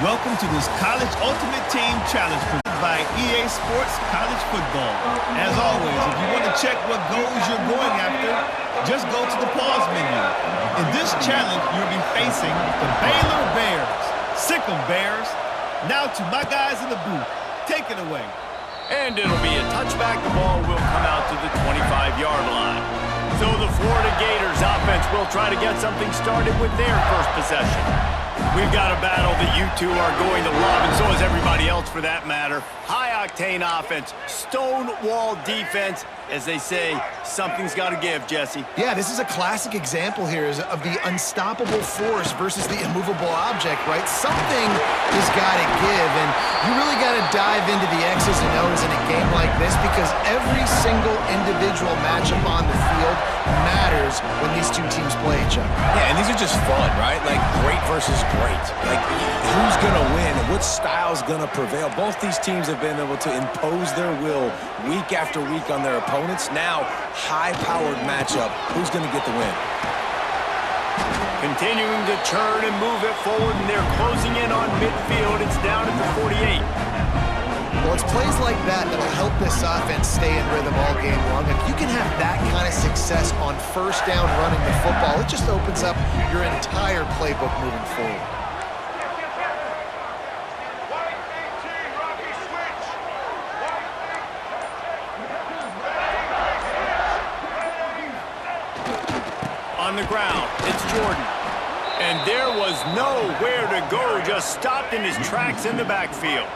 Welcome to this College Ultimate Team Challenge presented by EA Sports College Football. As always, if you want to check what goals you're going after, just go to the pause menu. In this challenge, you'll be facing the Baylor Bears. Sick 'em, Bears. Now to my guys in the booth. Take it away. And it'll be a touchback. The ball will come out to the 25-yard line. So the Florida Gators offense will try to get something started with their first possession. We've got a battle that you two are going to love, and so is everybody else for that matter. High-octane offense, stonewall defense. As they say, something's got to give, Jesse. Yeah, this is a classic example here of the unstoppable force versus the immovable object, right? Something has got to give, and you really got to dive into the X's and O's in a game like this because every single individual matchup on the field matters when these two teams play each other. Yeah, and these are just fun, right? Like great versus great. Like who's going to win and what style's going to prevail. Both these teams have been able to impose their will week after week on their opponents. Now, high-powered matchup. Who's going to get the win? Continuing to turn and move it forward, and they're closing in on midfield. It's down at the 48. Well, it's plays like that that'll help this offense stay in rhythm all game long. If you can have that kind of success on first down running the football, it just opens up your entire playbook moving forward. On the ground, it's Jordan. And there was nowhere to go, just stopped in his tracks in the backfield.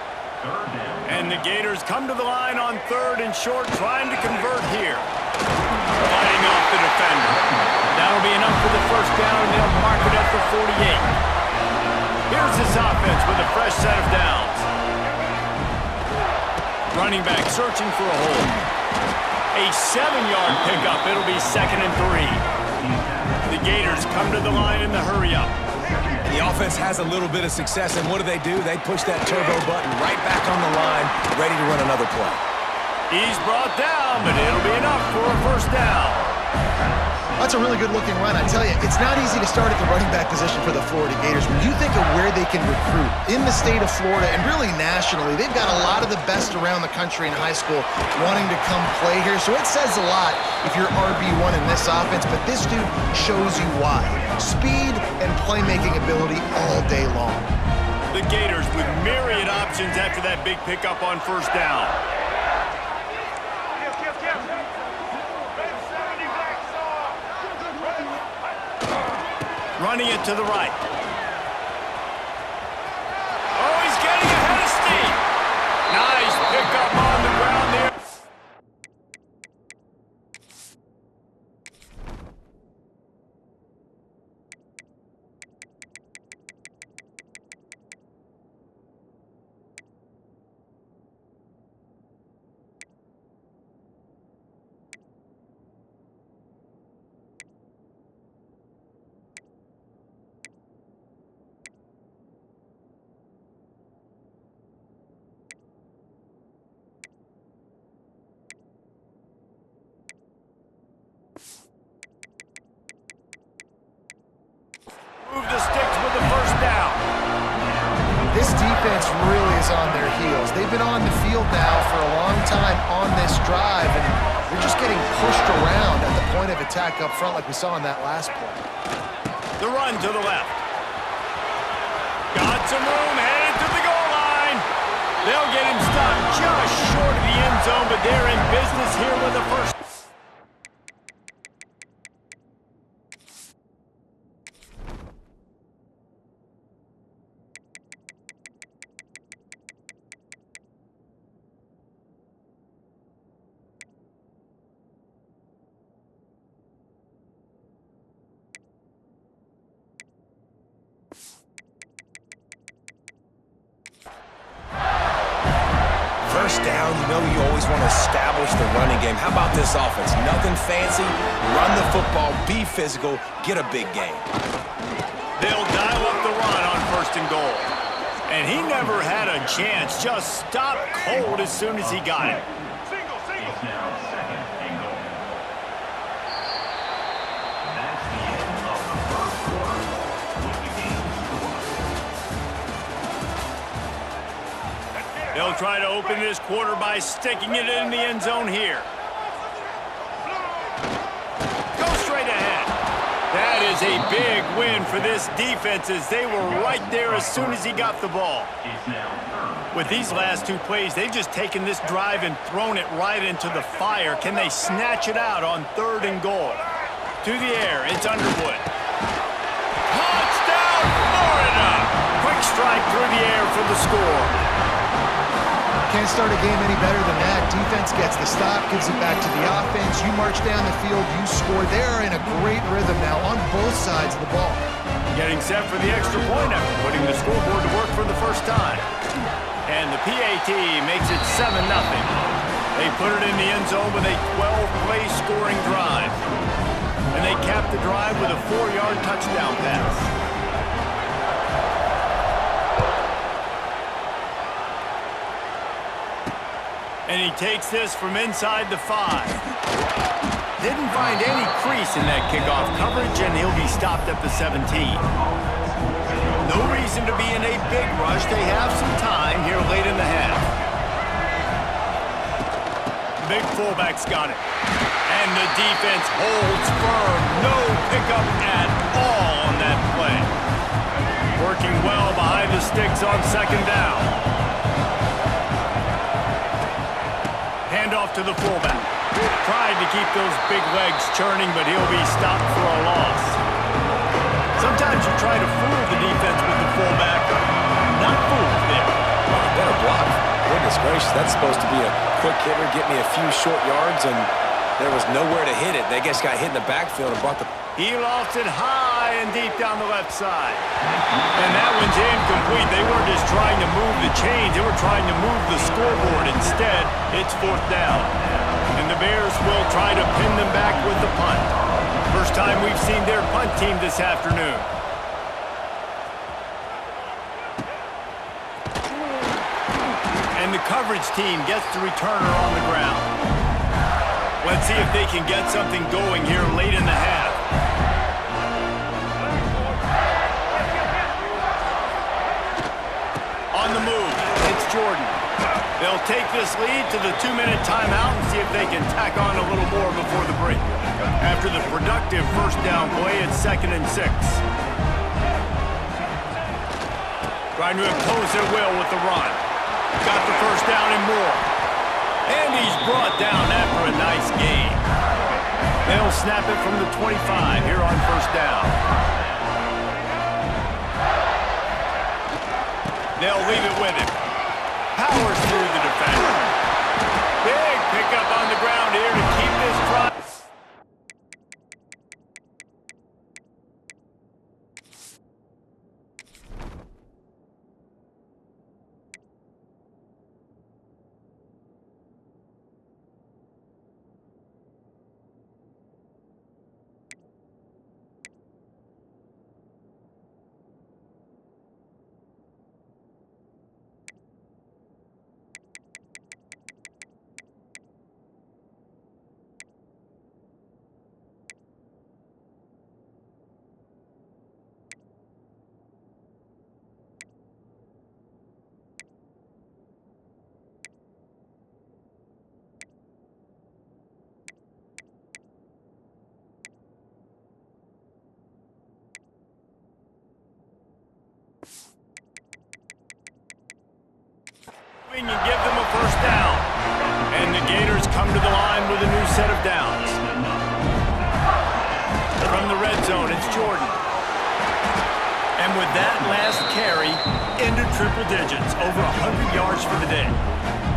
And the Gators come to the line on 3rd and short, trying to convert here. Fighting off the defender. That'll be enough for the first down, and they'll mark it at the 48. Here's this offense with a fresh set of downs. Running back searching for a hole. A 7-yard pickup. It'll be 2nd and 3. The Gators come to the line in the hurry-up. The offense has a little bit of success, and what do? They push that turbo button right back on the line, ready to run another play. He's brought down, but it'll be enough for a first down. That's a really good-looking run. I tell you, it's not easy to start at the running back position for the Florida Gators. When you think of where they can recruit in the state of Florida and really nationally, they've got a lot of the best around the country in high school wanting to come play here. So it says a lot if you're RB1 in this offense, but this dude shows you why. Speed and playmaking ability all day long. The Gators with myriad options after that big pickup on first down. Running it to the right. Oh, he's getting ahead of steam. Nice pickup on the ground there. Move the sticks with the first down. This defense really is on their heels. They've been on the field now for a long time on this drive, and they're just getting pushed around at the point of attack up front like we saw in that last play. The run to the left. Got some room, headed to the goal line. They'll get him stopped just short of the end zone, but they're in business here with the first. First down, you know you always want to establish the running game. How about this offense? Nothing fancy. Run the football, be physical, get a big gain. They'll dial up the run on 1st and goal. And he never had a chance. Just stopped cold as soon as he got it. They'll try to open this quarter by sticking it in the end zone here. Go straight ahead. That is a big win for this defense as they were right there as soon as he got the ball. With these last two plays, they've just taken this drive and thrown it right into the fire. Can they snatch it out on 3rd and goal? To the air, it's Underwood. Touchdown, Florida! Quick strike through the air for the score. Can't start a game any better than that. Defense gets the stop, gives it back to the offense. You march down the field, you score. They're in a great rhythm now on both sides of the ball. Getting set for the extra point after putting the scoreboard to work for the first time. And the PAT makes it 7-0. They put it in the end zone with a 12-play scoring drive. And they cap the drive with a 4-yard touchdown pass. And he takes this from inside the 5. Didn't find any crease in that kickoff coverage, and he'll be stopped at the 17. No reason to be in a big rush. They have some time here late in the half. The big fullback's got it. And the defense holds firm. No pickup at all on that play. Working well behind the sticks on 2nd down. Handoff to the fullback. Tried to keep those big legs churning, but he'll be stopped for a loss. Sometimes you try to fool the defense with the fullback. Not fooled there. Wow, better block. Goodness gracious, that's supposed to be a quick hitter, get me a few short yards, and there was nowhere to hit it. They just got hit in the backfield and brought the... He lost it high and deep down the left side. And that one's incomplete. They weren't just trying to move the chains. They were trying to move the scoreboard. Instead, it's 4th down. And the Bears will try to pin them back with the punt. First time we've seen their punt team this afternoon. And the coverage team gets the returner on the ground. Let's see if they can get something going here late in the half. On the move, it's Jordan. They'll take this lead to the 2-minute timeout and see if they can tack on a little more before the break. After the productive first down play, it's 2nd and 6. Trying to impose their will with the run. Got the first down and more. And he's brought down after a nice gain. They'll snap it from the 25 here on 1st down. They'll leave it with him. Powers through the defender. Big pickup on the ground here to keep this drive. And give them a first down. And the Gators come to the line with a new set of downs. From the red zone, it's Jordan. And with that last carry, into triple digits, over 100 yards for the day.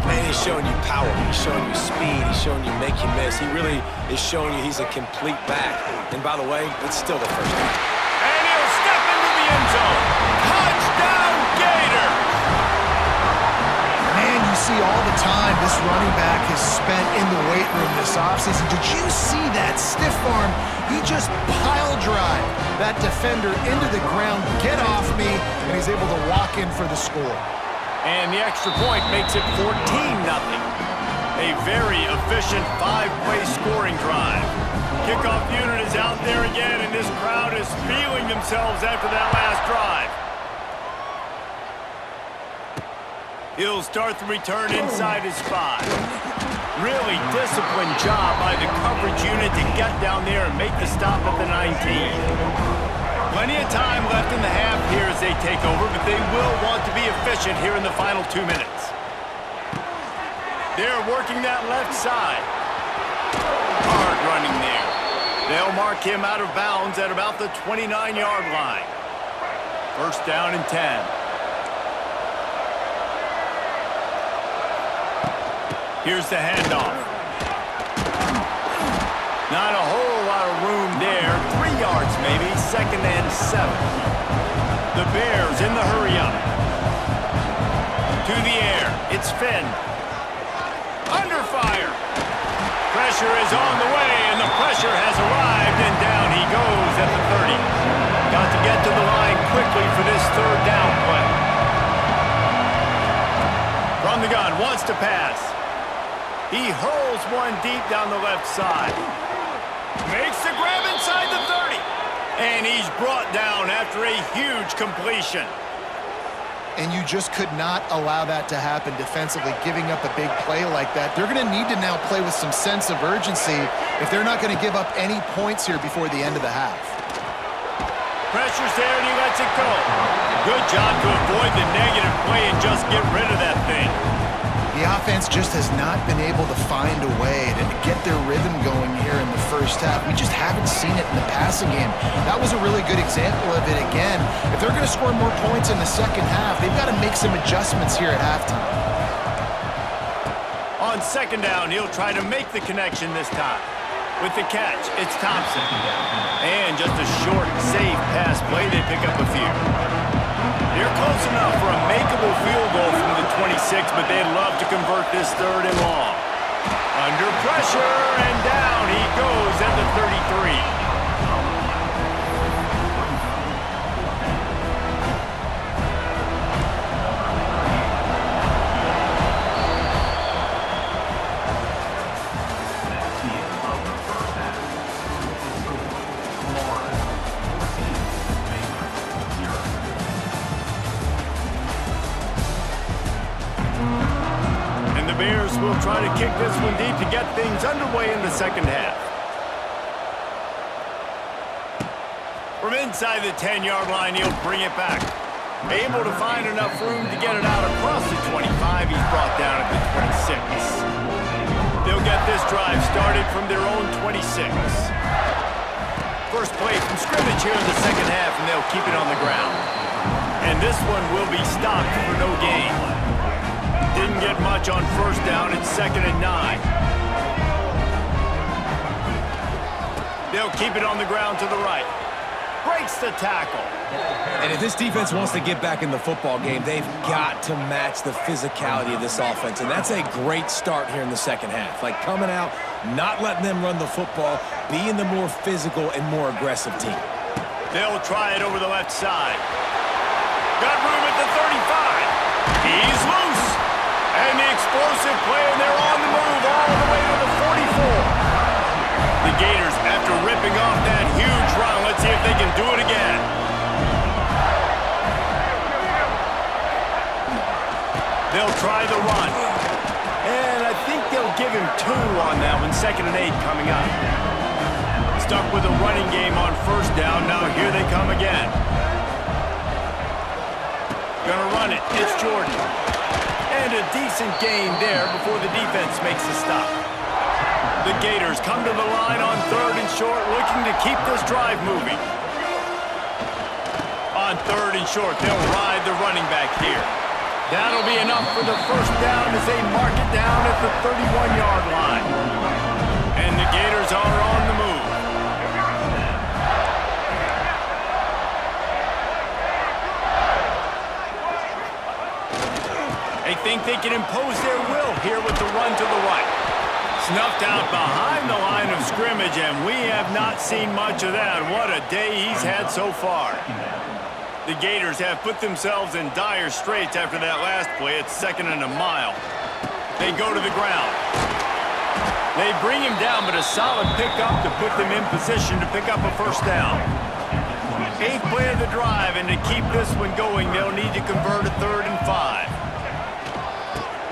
Man, he's showing you power. He's showing you speed. He's showing you make you miss. He really is showing you he's a complete back. And by the way, it's still the first down. And he'll step into the end zone. Touchdown, Gators! Man, you see all the time this running back has spent in the weight room this offseason. Did you see that stiff arm? He just pile drive that defender into the ground, get off me, and he's able to walk in for the score. And the extra point makes it 14-0. A very efficient 5-play scoring drive. Kickoff unit is out there again, and this crowd is feeling themselves after that last drive. He'll start the return inside his 5. Really disciplined job by the coverage unit to get down there and make the stop at the 19. Plenty of time left in the half here as they take over, but they will want to be efficient here in the final 2 minutes. They're working that left side. Hard running there. They'll mark him out of bounds at about the 29-yard line. First down and 10. Here's the handoff. Not a whole lot of room there. 3 yards maybe. Second and 7. The Bears in the hurry-up. To the air. It's Finn. Under fire. Pressure is on the way, and the pressure has arrived, and down he goes at the 30. Got to get to the line quickly for this third down play. From the gun, wants to pass. He hurls one deep down the left side. Makes the grab inside the 30. And he's brought down after a huge completion. And you just could not allow that to happen defensively, giving up a big play like that. They're going to need to now play with some sense of urgency if they're not going to give up any points here before the end of the half. Pressure's there, and he lets it go. Good job to avoid the negative play and just get rid of that thing. The offense just has not been able to find a way to get their rhythm going here in the first half. We just haven't seen it in the passing game. That was a really good example of it again. If they're going to score more points in the second half, they've got to make some adjustments here at halftime. On second down, he'll try to make the connection this time. With the catch, it's Thompson. And just a short, safe pass play, they pick up a few. They're close enough for a makeable field goal from the 26, but they'd love to convert this third and long. Under pressure, and down he goes at the 33. Will try to kick this one deep to get things underway in the second half. From inside the 10-yard line, he'll bring it back. Able to find enough room to get it out across the 25. He's brought down at the 26. They'll get this drive started from their own 26. First play from scrimmage here in the second half, and they'll keep it on the ground. And this one will be stopped for no gain. Didn't get much on first down. It's second and 9. They'll keep it on the ground to the right. Breaks the tackle. And if this defense wants to get back in the football game, they've got to match the physicality of this offense. And that's a great start here in the second half. Like coming out, not letting them run the football, being the more physical and more aggressive team. They'll try it over the left side. Got room at the 35. He's loose. And the explosive play, and they're on the move all the way to the 44. The Gators, after ripping off that huge run, let's see if they can do it again. They'll try the run. And I think they'll give him 2 on that one. Second and 8 coming up. Stuck with a running game on first down. Now here they come again. Gonna run it. It's Jordan. And a decent gain there before the defense makes a stop. The Gators come to the line on third and short, looking to keep this drive moving. On third and short, they'll ride the running back here. That'll be enough for the first down as they mark it down at the 31-yard line. And the Gators are on the move. They think they can impose their will here with the run to the right. Snuffed out behind the line of scrimmage, and we have not seen much of that. What a day he's had so far. The Gators have put themselves in dire straits after that last play. It's second and a mile. They go to the ground. They bring him down, but a solid pickup to put them in position to pick up a first down. 8th play of the drive, and to keep this one going, they'll need to convert a 3rd and 5.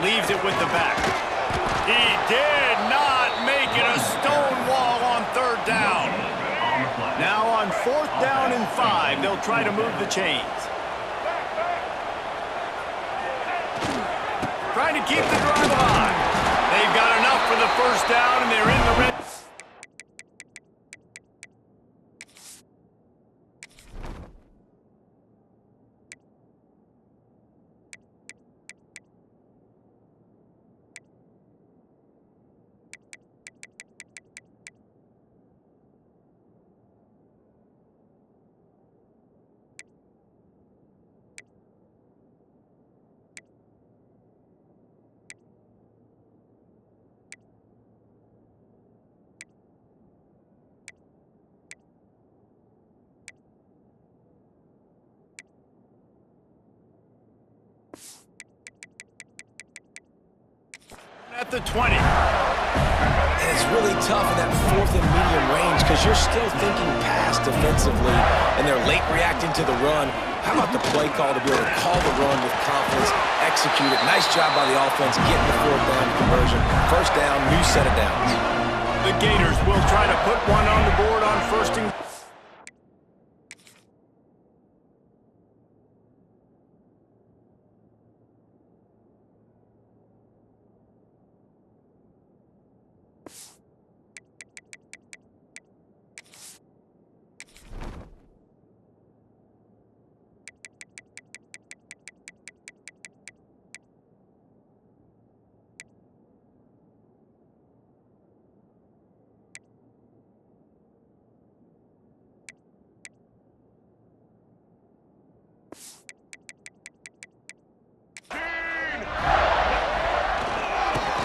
leaves it with the back. He did not make it a stone wall on 3rd down. Now on 4th down and 5, they'll try to move the chains. Trying to keep the drive alive. They've got enough for the 1st down, and they're in the red. At the 20. And it's really tough in that 4th and medium range because you're still thinking pass defensively, and they're late reacting to the run. How about the play call to be able to call the run with confidence, execute it? Nice job by the offense getting the 4th down conversion. 1st down, new set of downs. The Gators will try to put one on the board on 1st and...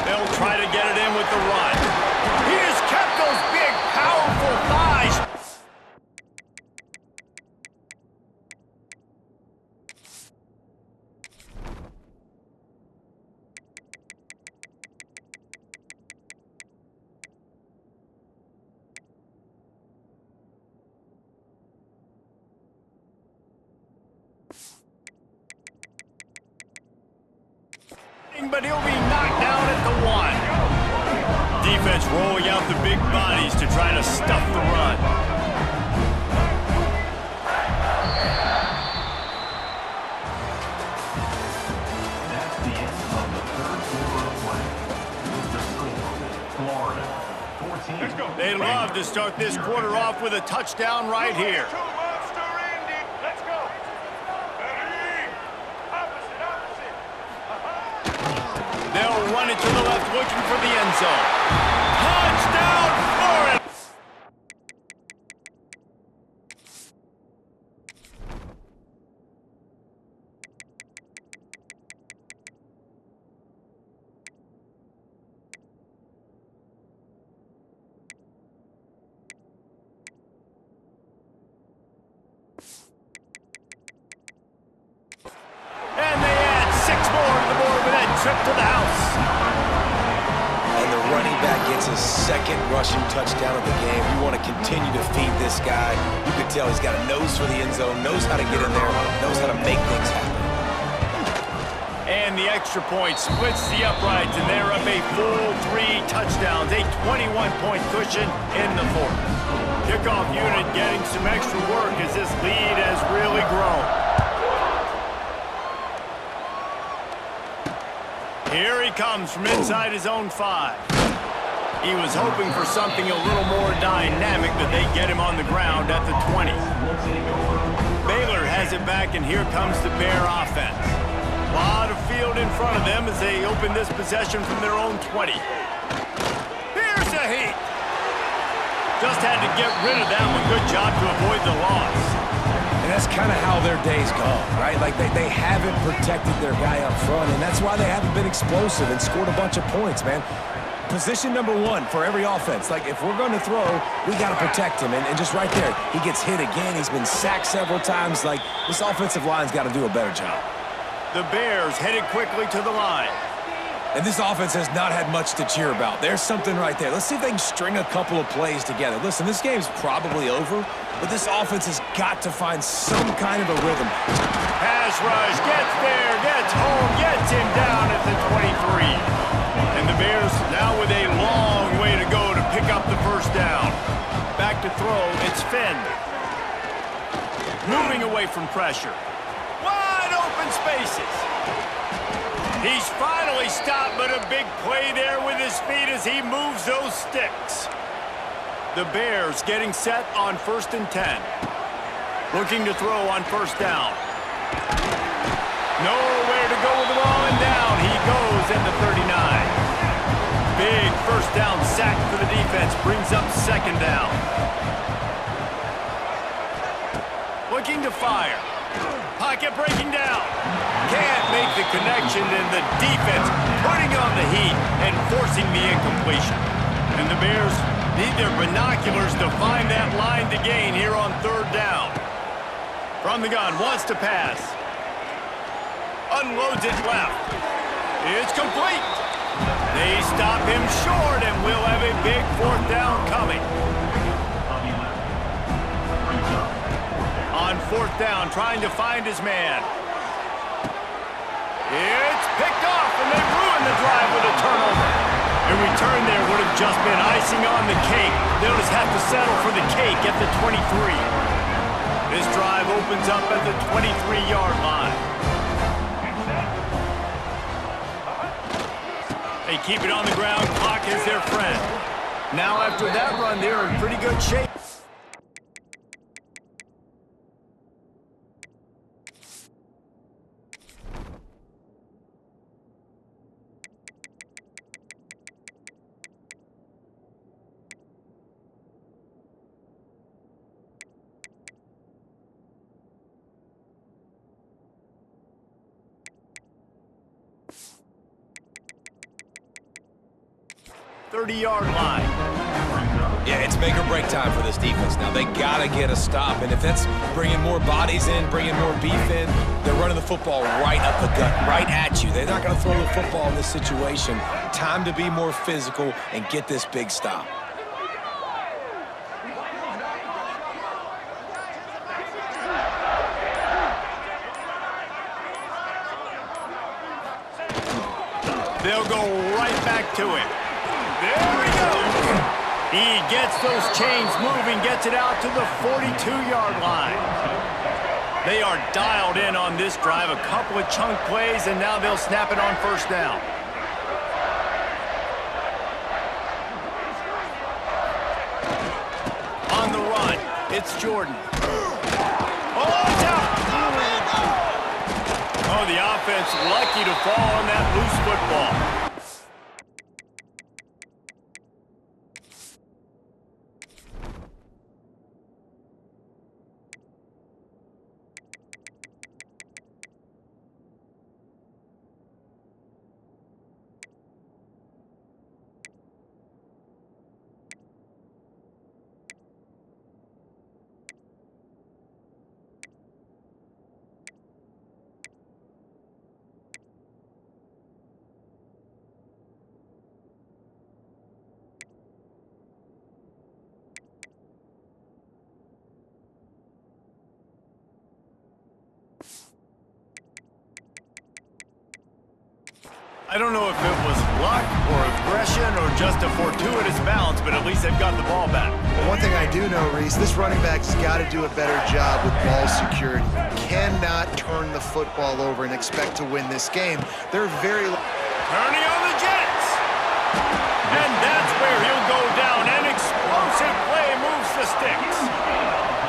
They'll try to get it in with the run. He has kept those big, powerful thighs. But he'll be knocked down at the 1. Defense rolling out the big bodies to try to stuff the run. That's the end of the 3rd quarter of play. The score, Florida 14. They love to start this quarter off with a touchdown right here. They'll run it to the left, looking for the end zone. Touchdown, Florida! And they add 6 more to the board with that trip to the house. And the running back gets his 2nd rushing touchdown of the game. You want to continue to feed this guy. You can tell he's got a nose for the end zone, knows how to get in there, knows how to make things happen. And the extra point splits the uprights, and they're up a full 3 touchdowns, a 21-point cushion in the 4th. Kickoff unit getting some extra work as this lead has really grown. Here he comes from inside his own 5. He was hoping for something a little more dynamic, but they get him on the ground at the 20. Baylor has it back, and here comes the Bear offense. A lot of field in front of them as they open this possession from their own 20. Here's a heat. Just had to get rid of that one. Good job to avoid the loss. And that's kind of how their day's gone, right? Like they haven't protected their guy up front, and that's why they haven't been explosive and scored a bunch of points, man. Position number 1 for every offense. Like, if we're going to throw, we got to protect him. And just right there, he gets hit again. He's been sacked several times. Like, this offensive line's got to do a better job. The Bears headed quickly to the line. And this offense has not had much to cheer about. There's something right there. Let's see if they can string a couple of plays together. Listen, this game's probably over, but this offense has got to find some kind of a rhythm. Pass rush, gets there, gets home, gets him down at the 23. And the Bears now with a long way to go to pick up the first down. Back to throw, it's Finn. Moving away from pressure. Wide open spaces. He's finally stopped, but a big play there with his feet as he moves those sticks. The Bears getting set on 1st and 10. Looking to throw on first down. Nowhere to go with the ball, and down he goes at the 39. Big first down sack for the defense, brings up 2nd down. Looking to fire. Pocket breaking down. Can't make the connection, and the defense putting on the heat and forcing the incompletion. And the Bears need their binoculars to find that line to gain here on 3rd down. From the gun, wants to pass. Unloads it left. It's complete. They stop him short, and we'll have a big 4th down coming. On 4th down, trying to find his man. It's picked off, and they ruin the drive with a turnover. A return there would have just been icing on the cake. They'll just have to settle for the cake at the 23. This drive opens up at the 23-yard line. They keep it on the ground. Clock is their friend. Now after that run, they're in pretty good shape. Thirty-yard line. Yeah, it's make or break time for this defense now. They got to get a stop, and if that's bringing more bodies in, bringing more beef in, they're running the football right up the gut, right at you. They're not going to throw the football in this situation. Time to be more physical and get this big stop. They'll go right back to it. There he goes. He gets those chains moving, gets it out to the 42-yard line. They are dialed in on this drive. A couple of chunk plays, and now they'll snap it on first down. On the run, it's Jordan. Oh, it's out. Oh, the offense lucky to fall on that loose football. I don't know if it was luck or aggression or just a fortuitous bounce, but at least they've got the ball back. Well, one thing I do know, Reese, this running back's got to do a better job with ball security. Cannot turn the football over and expect to win this game. They're very... Turning on the Jets. And that's where he'll go down. An explosive play moves the sticks.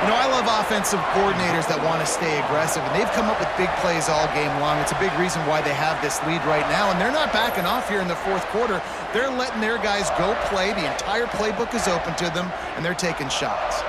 You know, I love offensive coordinators that want to stay aggressive, and they've come up with big plays all game long. It's a big reason why they have this lead right now, and they're not backing off here in the 4th quarter. They're letting their guys go play. The entire playbook is open to them, and they're taking shots.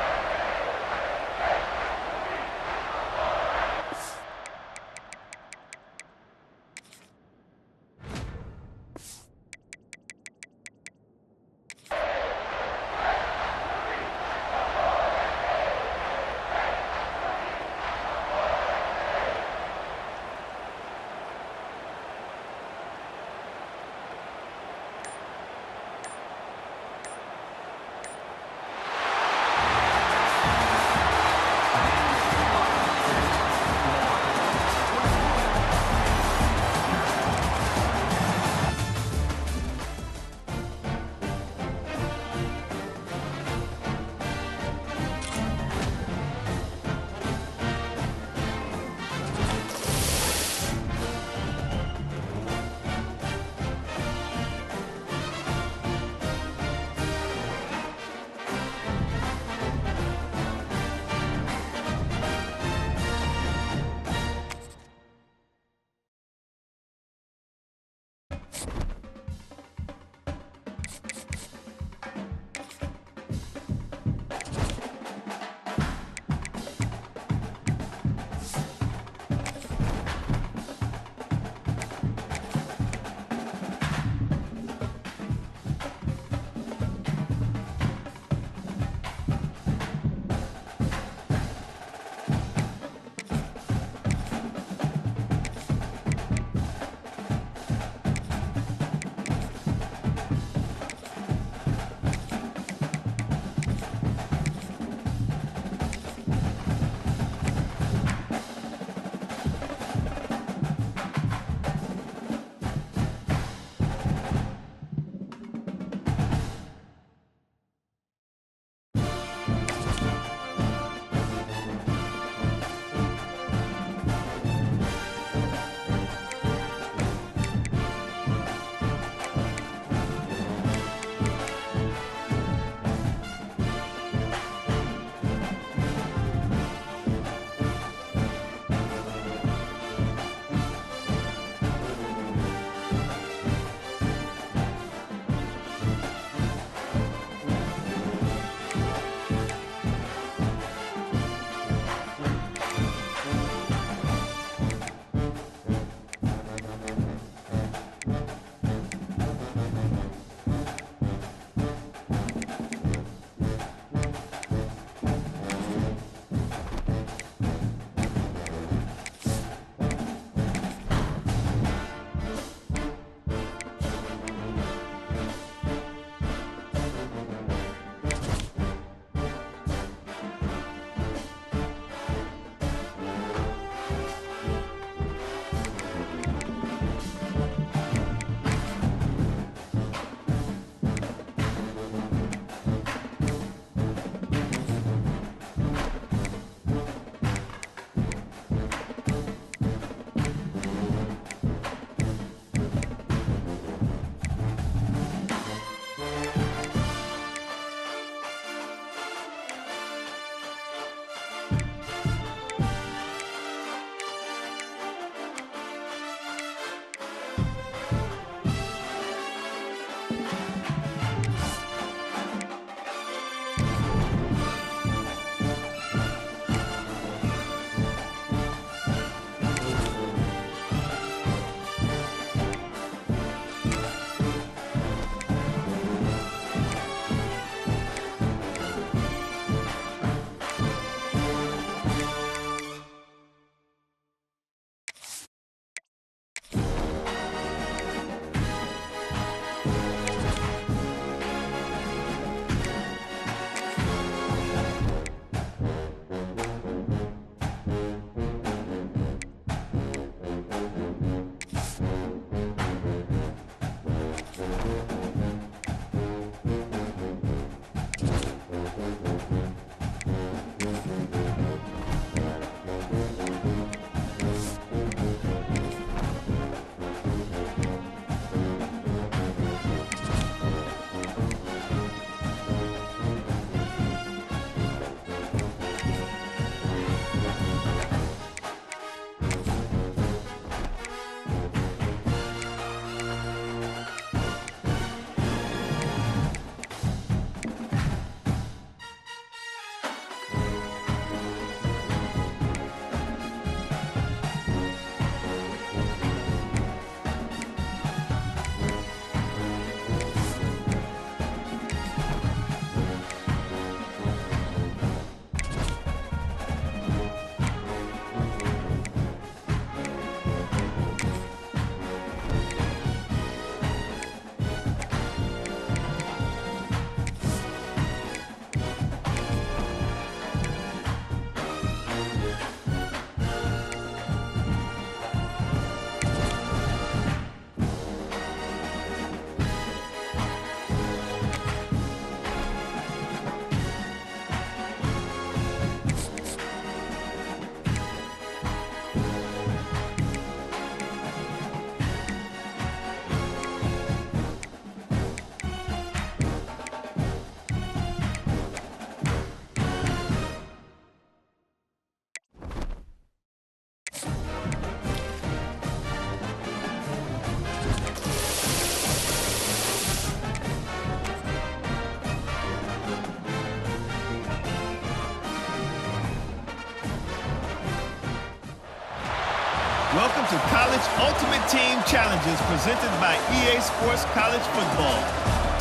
Welcome to College Ultimate Team Challenges presented by EA Sports College Football.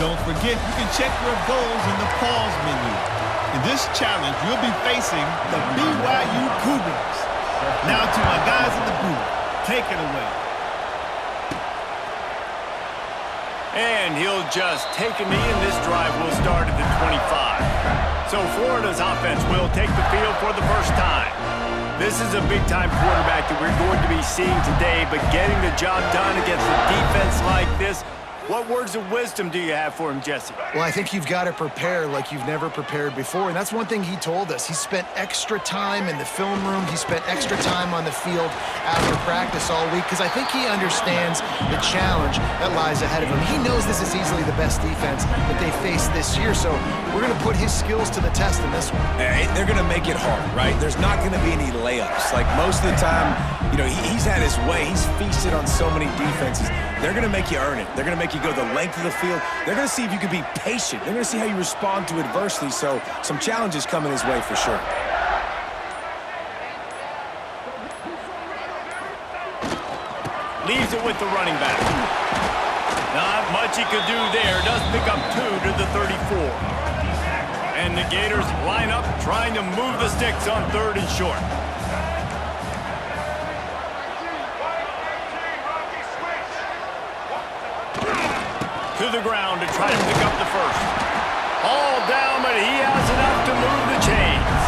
Don't forget, you can check your goals in the pause menu. In this challenge, you'll be facing the BYU Cougars. Now to my guys in the booth. Take it away. And he'll just take a knee, and this drive will start at the 25. So Florida's offense will take the field for the first time. This is a big-time quarterback that we're going to be seeing today, but getting the job done against a defense like this, what words of wisdom do you have for him, Jesse? Well, I think you've got to prepare like you've never prepared before, and that's one thing he told us. He spent extra time in the film room. He spent extra time on the field after practice all week because I think he understands the challenge that lies ahead of him. He knows this is easily the best defense that they face this year, so we're going to put his skills to the test in this one. They're going to make it hard, right? There's not going to be any layups. Like most of the time, you know, he's had his way. He's feasted on so many defenses. They're going to make you earn it. They're going to make you go the length of the field. They're going to see if you can be patient. They're going to see how you respond to adversity. So some challenges coming his way for sure. Leaves it with the running back. Not much he could do there. Does pick up 2 to the 34. And the Gators line up trying to move the sticks on 3rd and short. To the ground to try to pick up the first. All down, but he has enough to move the chains.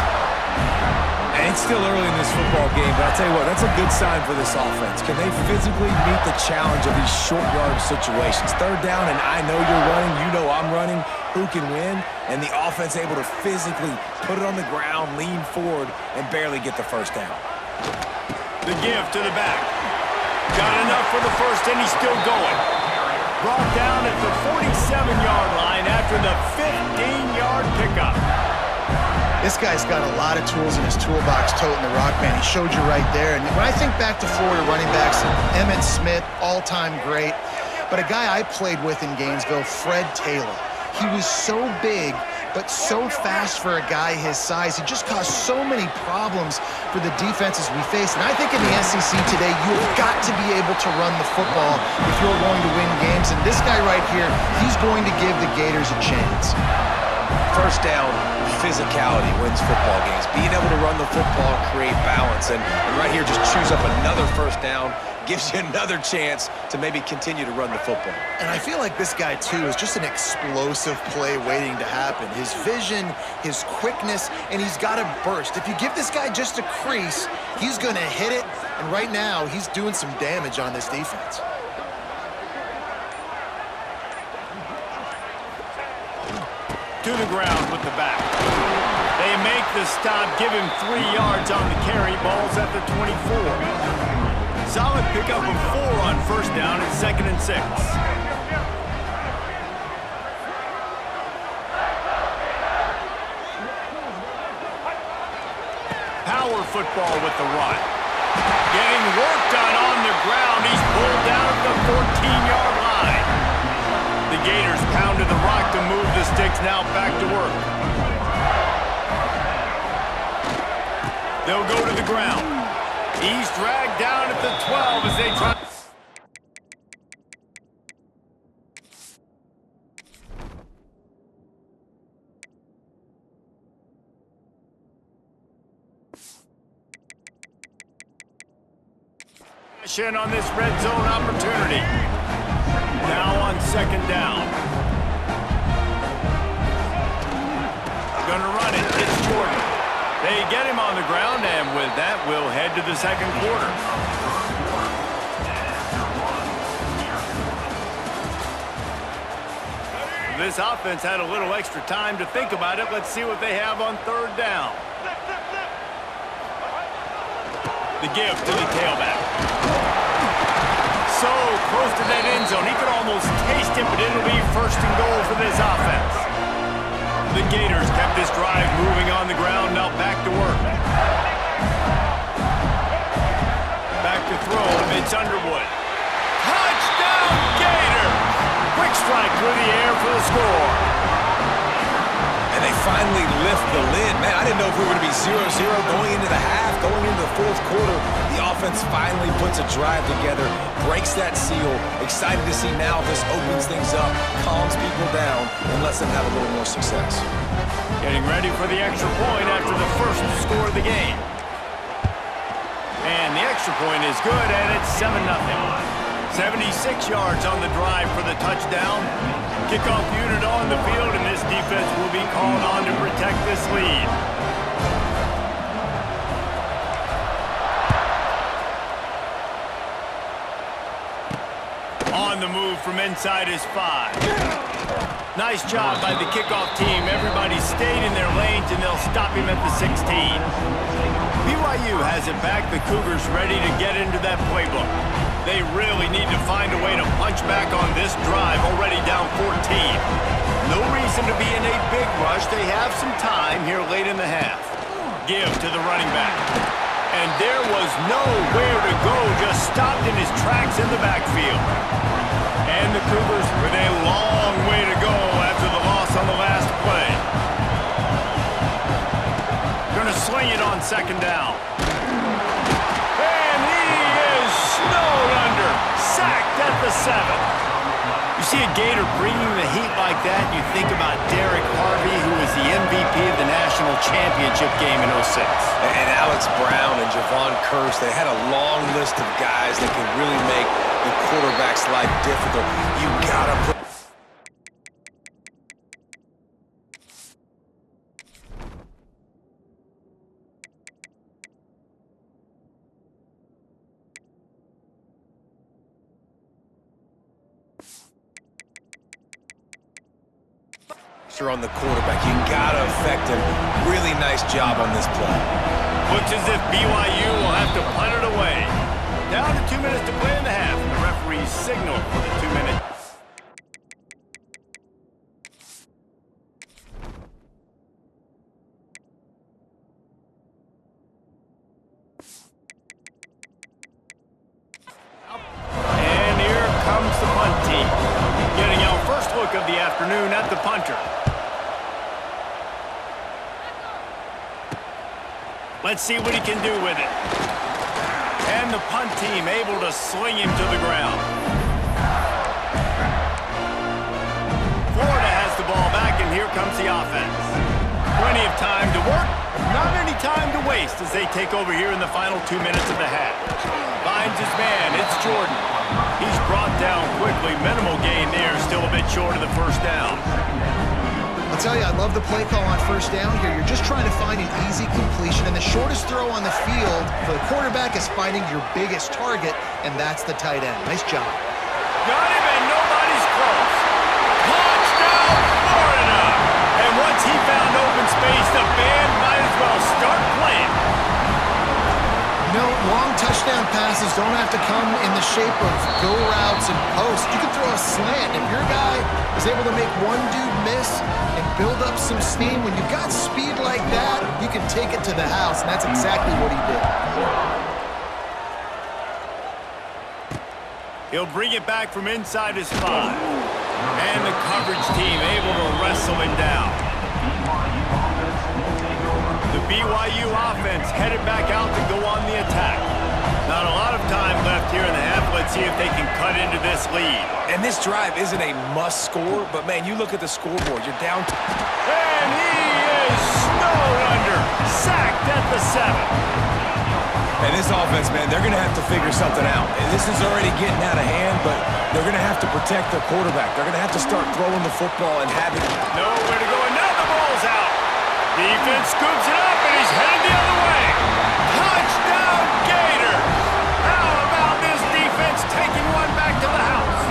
And it's still early in this football game, but I'll tell you what, that's a good sign for this offense. Can they physically meet the challenge of these short yard situations? 3rd down, and I know you're running, you know I'm running. Who can win? And the offense able to physically put it on the ground, lean forward, and barely get the first down. The give to the back. Got enough for the first, and he's still going. Brought down at the 47-yard line after the 15-yard pickup. This guy's got a lot of tools in his toolbox toting the rock, man. He showed you right there. And when I think back to Florida running backs, Emmitt Smith, all-time great. But a guy I played with in Gainesville, Fred Taylor. He was so big, but so fast for a guy his size. He just caused so many problems for the defenses we face. And I think in the SEC today, you've got to be able to run the football if you're going to win games. And this guy right here, he's going to give the Gators a chance. First down, physicality wins football games. Being able to run the football, create balance. And right here, just choose up another first down, gives you another chance to maybe continue to run the football. And I feel like this guy, too, is just an explosive play waiting to happen. His vision, his quickness, and he's got a burst. If you give this guy just a crease, he's going to hit it. And right now, he's doing some damage on this defense. To the ground with the back. They make the stop, give him 3 yards on the carry. Ball's at the 24. Solid pickup of 4 on first down at 2nd and 6. Power football with the run. Getting work done on the ground. He's pulled down at the 14-yard line. The Gators pounded the rock to move the sticks, now back to work. They'll go to the ground. He's dragged down at the 12 as they try. On this red zone opportunity. Now on 2nd down. Gonna run it. It's Jordan. They get him on the ground, and with that, we'll head to the 2nd quarter. This offense had a little extra time to think about it. Let's see what they have on 3rd down. The give to the tailback. So close to that end zone. He could almost taste it, but it'll be 1st and goal for this offense. The Gators kept this drive moving on the ground. Now back to work. Back to throw. It's Underwood. Touchdown, Gators! Quick strike through the air for the score. And they finally lift the lid. Man, I didn't know if we were going to be 0-0 going into the half, going into the fourth quarter. The offense finally puts a drive together, breaks that seal. Excited to see now if this opens things up, calms people down, and lets them have a little more success. Getting ready for the extra point after the first score of the game. And the extra point is good, and it's 7-0. 76 yards on the drive for the touchdown. Kickoff unit on the field, and this defense will be called on to protect this lead. On the move from inside his 5. Nice job by the kickoff team. Everybody stayed in their lanes, and they'll stop him at the 16. BYU has it back. The Cougars ready to get into that playbook. They really need to find a way to punch back on this drive, already down 14. No reason to be in a big rush. They have some time here late in the half. Give to the running back. And there was nowhere to go, just stopped in his tracks in the backfield. And the Cougars with a long way to go after the loss on the last play. Gonna sling it on second down. And he is snowed under, sacked at the 7. You see a Gator bringing the heat like that, you think about Derek Harvey, who was the MVP of the national championship game in 06. And Alex Brown and Javon Kearse, they had a long list of guys that could really make the quarterback's life difficult. You gotta put... on the quarterback. You gotta affect him. Really nice job on this play. Looks as if BYU will have to punt it away. Down to 2 minutes to play in the half. The referees signal for the 2 minute. And here comes the punt team. Getting our first look of the afternoon at the punter. Let's see what he can do with it. And the punt team able to sling him to the ground. Florida has the ball back, and here comes the offense. Plenty of time to work, not any time to waste as they take over here in the final 2 minutes of the half. Finds his man, it's Jordan. He's brought down quickly. Minimal gain there, still a bit short of the first down. I'll tell you, I love the play call on first down here. You're just trying to find an easy completion, and the shortest throw on the field for the quarterback is finding your biggest target, and that's the tight end. Nice job. Got him, and nobody's close. Touchdown, Florida! And once he found open space, the band might as well start playing. You know, long touchdown passes don't have to come in the shape of go routes and posts. You can throw a slant. If your guy is able to make one dude miss and build up some steam, when you've got speed like that, you can take it to the house, and that's exactly what he did. He'll bring it back from inside his 5. And the coverage team able to wrestle him down. The BYU offense headed back out to go on the attack. Not a lot of time left here in the half. Let's see if they can cut into this lead. And this drive isn't a must score, but man, you look at the scoreboard, you're down to... And he is snowed under, sacked at the 7. And this offense, man, they're going to have to figure something out. And this is already getting out of hand, but they're going to have to protect their quarterback. They're going to have to start throwing the football and having... Nowhere to go, and now the ball's out. Defense scoops it up, and he's headed the other way. Touchdown, Gators! How about this defense taking one back to the house?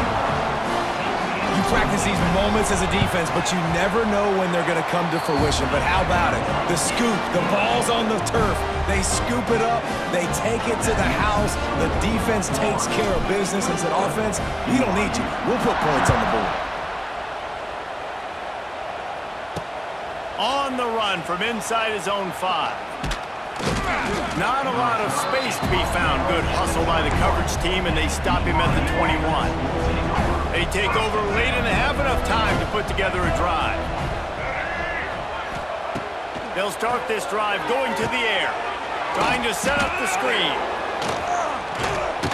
You practice these moments as a defense, but you never know when they're going to come to fruition. But how about it? The scoop, the ball's on the turf. They scoop it up. They take it to the house. The defense takes care of business and said, offense, we don't need you. We'll put points on the board. On the run from inside his own 5. Not a lot of space to be found. Good hustle by the coverage team, and they stop him at the 21. They take over late in the half, enough time to put together a drive. They'll start this drive going to the air, trying to set up the screen.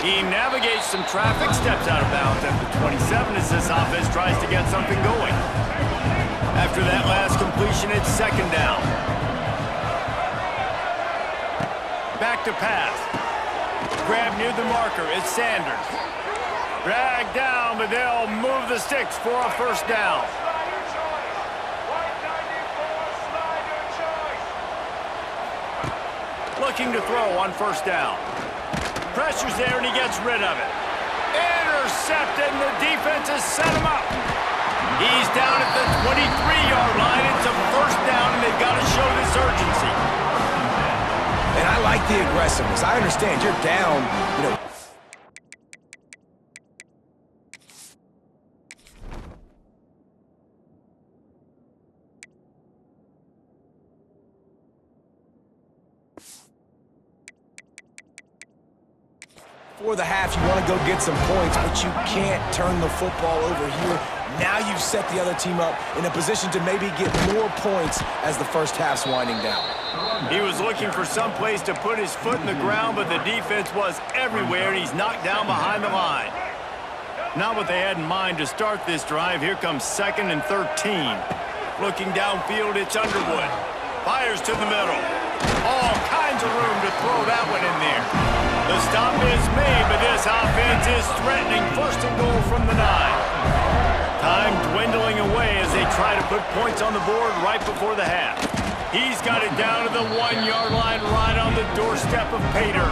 He navigates some traffic, steps out of bounds at the 27 as this offense tries to get something going. After that last completion, it's second down. Back to pass. Grab near the marker, it's Sanders. Dragged down, but they'll move the sticks for a first down. Looking to throw on first down. Pressure's there, and he gets rid of it. Intercepted, and the defense has set him up. He's down at the 23-yard line. It's a first down, and they've got to show this urgency. And I like the aggressiveness. I understand you're down, For the half, you want to go get some points, but you can't turn the football over here. Now you've set the other team up in a position to maybe get more points as the first half's winding down. He was looking for some place to put his foot in the ground, but the defense was everywhere, and he's knocked down behind the line. Not what they had in mind to start this drive. Here comes 2nd and 13. Looking downfield, it's Underwood. Fires to the middle. All kinds of room to throw that one in there. The stop is made, but this offense is threatening. First and goal from the 9. Time dwindling away as they try to put points on the board right before the half. He's got it down to the 1-yard line right on the doorstep of Pater.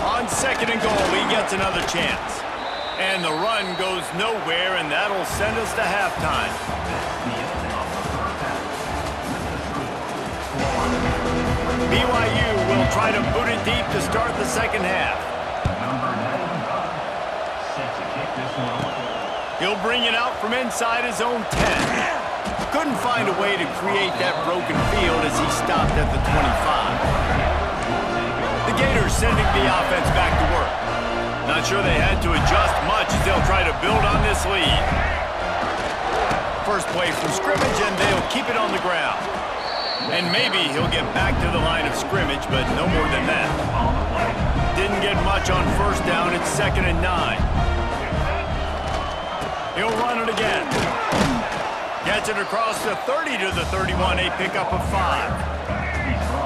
On 2nd and goal, he gets another chance. And the run goes nowhere, and that'll send us to halftime. BYU will try to boot it deep to start the second half. He'll bring it out from inside his own 10. Couldn't find a way to create that broken field as he stopped at the 25. The Gators sending the offense back to work. Not sure they had to adjust much as they'll try to build on this lead. First play from scrimmage, and they'll keep it on the ground. And maybe he'll get back to the line of scrimmage, but no more than that. Didn't get much on first down. It's 2nd and 9. He'll run it again. Gets it across the 30 to the 31, a pickup of 5.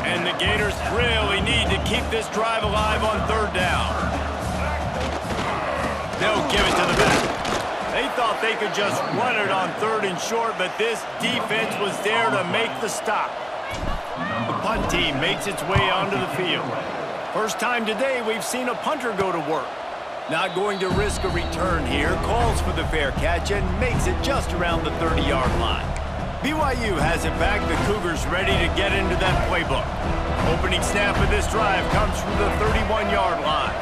And the Gators really need to keep this drive alive on 3rd down. They'll give it to the back. They thought they could just run it on 3rd and short, but this defense was there to make the stop. The punt team makes its way onto the field. First time today we've seen a punter go to work. Not going to risk a return here, calls for the fair catch and makes it just around the 30-yard line. BYU has it back, the Cougars ready to get into that playbook. Opening snap of this drive comes from the 31-yard line.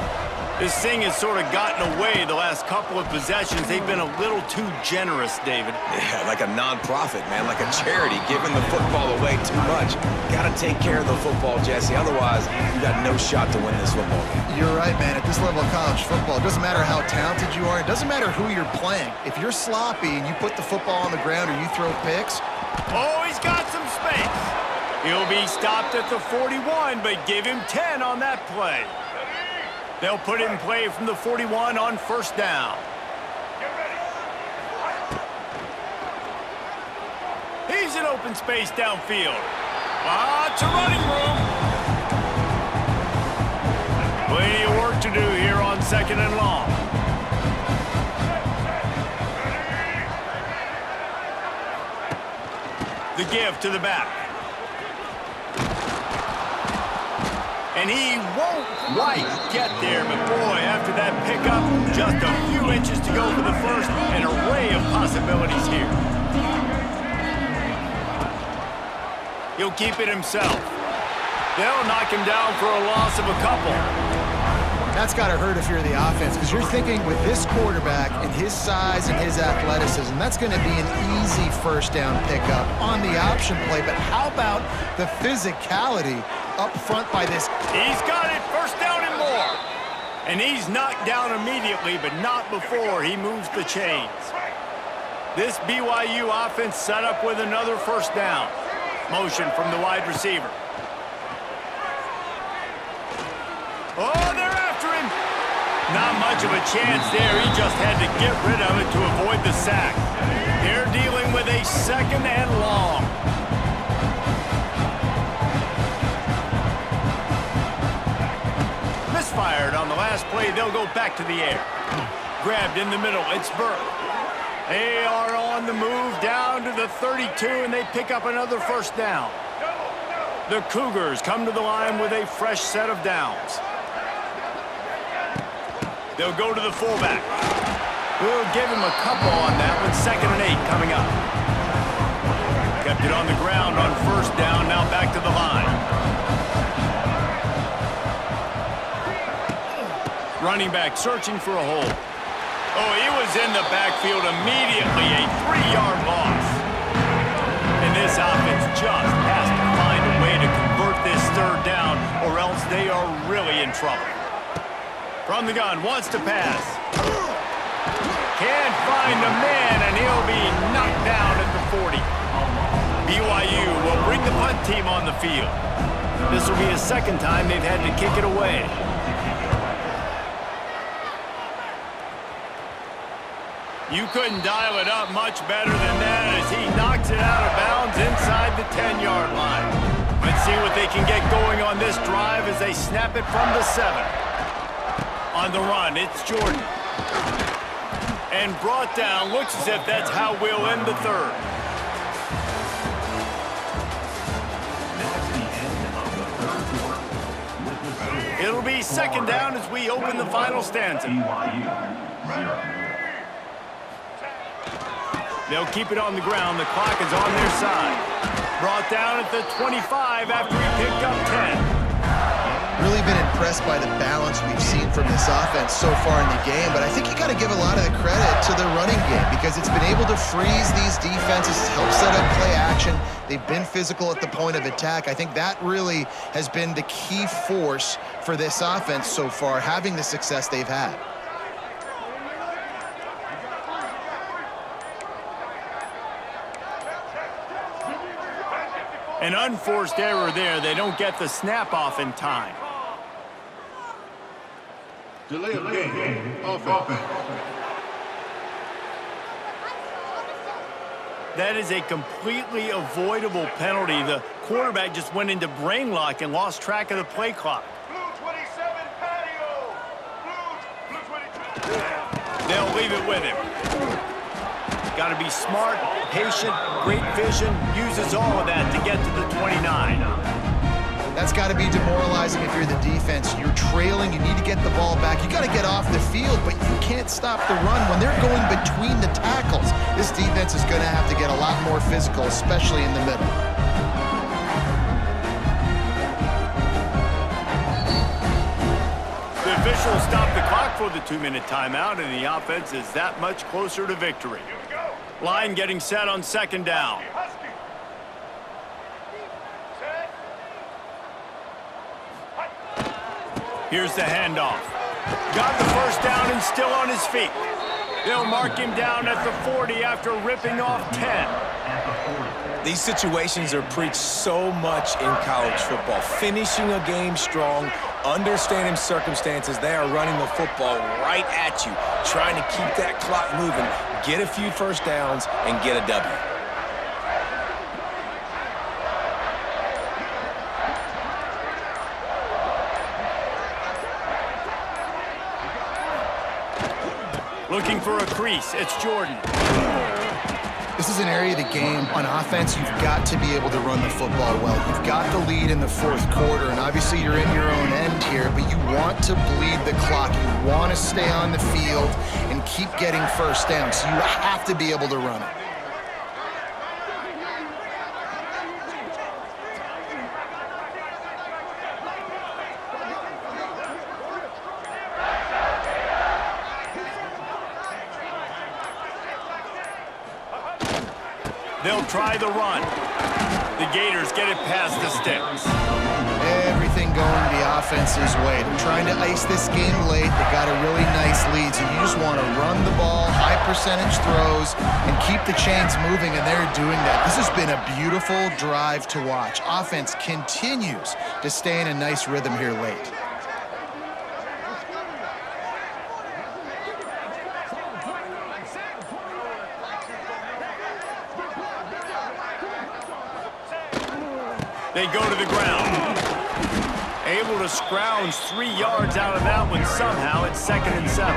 This thing has sort of gotten away the last couple of possessions. They've been a little too generous, David. Yeah, like a non-profit, man, like a charity, giving the football away too much. Got to take care of the football, Jesse. Otherwise, you got no shot to win this football game. You're right, man. At this level of college football, it doesn't matter how talented you are. It doesn't matter who you're playing. If you're sloppy and you put the football on the ground or you throw picks. Oh, he's got some space. He'll be stopped at the 41, but give him 10 on that play. They'll put it in play from the 41 on first down. He's in open space downfield. Lots of running room. Plenty of work to do here on 2nd and long. The give to the back. And he won't quite get there, but boy, after that pickup, just a few inches to go for the first, an array of possibilities here. He'll keep it himself. They'll knock him down for a loss of a couple. That's got to hurt if you're the offense, because you're thinking with this quarterback and his size and his athleticism, that's going to be an easy first down pickup on the option play. But how about the physicality up front by this? He's got it, first down and more. And he's knocked down immediately, but not before he moves the chains. This BYU offense set up with another first down. Motion from the wide receiver. Oh, they're after him. Not much of a chance there. He just had to get rid of it to avoid the sack. They're dealing with a 2nd and long. Misfired on the last play. They'll go back to the air. Grabbed in the middle. It's Burke. They are on the move down to the 32, and they pick up another first down. The Cougars come to the line with a fresh set of downs. They'll go to the fullback. We'll give him a couple on that one. 2nd and 8 coming up. Kept it on the ground on first down. Now back to the line. Running back searching for a hole. Oh, he was in the backfield immediately. A 3-yard loss. And this offense just has to find a way to convert this 3rd down, or else they are really in trouble. From the gun, wants to pass. Can't find a man, and he'll be knocked down at the 40. BYU will bring the punt team on the field. This will be the 2nd time they've had to kick it away. You couldn't dial it up much better than that as he knocks it out of bounds inside the 10-yard line. Let's see what they can get going on this drive as they snap it from the 7. On the run, it's Jordan. And brought down. Looks as if that's how we'll end the 3rd. That's the end of the 3rd quarter. With the score, It'll be 2nd down as we open the final stanza. BYU 0. They'll keep it on the ground. The clock is on their side. Brought down at the 25 after he picked up 10. Really been impressed by the balance we've seen from this offense so far in the game, but I think you got to give a lot of the credit to the running game because it's been able to freeze these defenses, help set up play action. They've been physical at the point of attack. I think that really has been the key force for this offense so far, having the success they've had. An unforced error there. They don't get the snap off in time. Delay of game. Offense. That is a completely avoidable penalty. The quarterback just went into brain lock and lost track of the play clock. Blue 27 patio. Blue 22. They'll leave it with him. Got to be smart, patient, great vision. Uses all of that to get to the 29. That's got to be demoralizing if you're the defense. You're trailing, you need to get the ball back. You got to get off the field, but you can't stop the run when they're going between the tackles. This defense is going to have to get a lot more physical, especially in the middle. The officials stop the clock for the 2-minute timeout, and the offense is that much closer to victory. Line getting set on 2nd down. Here's the handoff. Got the first down and still on his feet. They'll mark him down at the 40 after ripping off 10. These situations are preached so much in college football. Finishing a game strong, understanding circumstances. They are running the football right at you, trying to keep that clock moving, get a few first downs, and get a W. Looking for a crease. It's Jordan. This is an area of the game. On offense, you've got to be able to run the football well. You've got the lead in the 4th quarter, and obviously you're in your own end here, but you want to bleed the clock. You want to stay on the field and keep getting first down, so you have to be able to run it. They'll try the run. The Gators get it past the sticks. Everything going the offense's way. They're trying to ice this game late. They got a really nice lead, so you just want to run the ball, high percentage throws, and keep the chains moving, and they're doing that. This has been a beautiful drive to watch. Offense continues to stay in a nice rhythm here late. They go to the ground. Able to scrounge 3 yards out of that one somehow. It's 2nd and 7.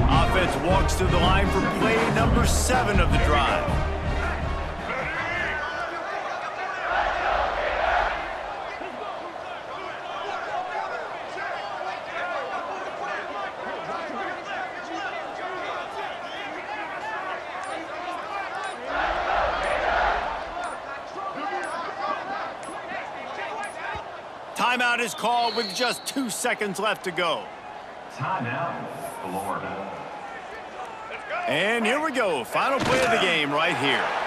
Offense walks to the line for play number 7 of the drive. Timeout is called with just 2 seconds left to go. Timeout, Florida. And here we go. Final play of the game right here.